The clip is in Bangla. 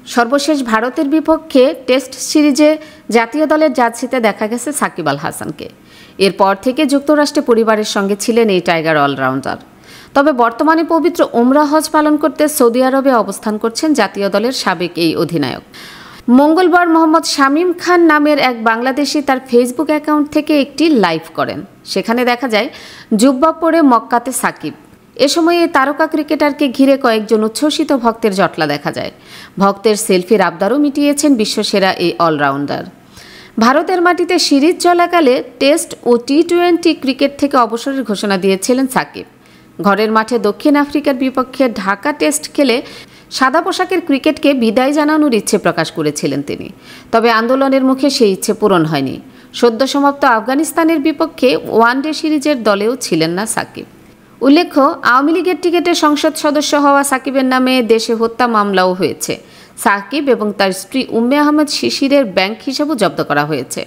সর্বশেষ ভারতের বিপক্ষে টেস্ট সিরিজে জাতীয় দলের জার্সিতে দেখা গেছে সাকিব আল হাসানকে। এরপর থেকে যুক্তরাষ্ট্রে পরিবারের সঙ্গে ছিলেন এই টাইগার অলরাউন্ডার। তবে বর্তমানে পবিত্র উমরা হজ পালন করতে সৌদি আরবে অবস্থান করছেন জাতীয় দলের সাবেক এই অধিনায়ক। মঙ্গলবার মোহাম্মদ শামীম খান নামের এক বাংলাদেশি তার ফেসবুক অ্যাকাউন্ট থেকে একটি লাইভ করেন। সেখানে দেখা যায় জুব্বা পরে মক্কাতে সাকিব। এ সময় এই তারকা ক্রিকেটারকে ঘিরে কয়েকজন উচ্ছ্বসিত ভক্তের জটলা দেখা যায়। ভক্তের সেলফির আবদারও মিটিয়েছেন বিশ্বসেরা এই অলরাউন্ডার। ভারতের মাটিতে সিরিজ চলাকালে টেস্ট ও টি-20 ক্রিকেট থেকে অবসরের ঘোষণা দিয়েছিলেন সাকিব। ঘরের মাঠে দক্ষিণ আফ্রিকার বিপক্ষে ঢাকা টেস্ট খেলে সাদা পোশাকের ক্রিকেটকে বিদায় জানানোর ইচ্ছে প্রকাশ করেছিলেন তিনি। তবে আন্দোলনের মুখে সেই ইচ্ছে পূরণ হয়নি। সদ্য সমাপ্ত আফগানিস্তানের বিপক্ষে ওয়ানডে সিরিজের দলেও ছিলেন না সাকিব। উল্লেখ্য, আওয়ামী লীগের টিকিটে সংসদ সদস্য হওয়া সাকিবের নামে দেশে হত্যা মামলাও হয়েছে। সাকিব এবং তার স্ত্রী উম্মে আহমেদ শিশিরের ব্যাংক হিসাবও জব্দ করা হয়েছে।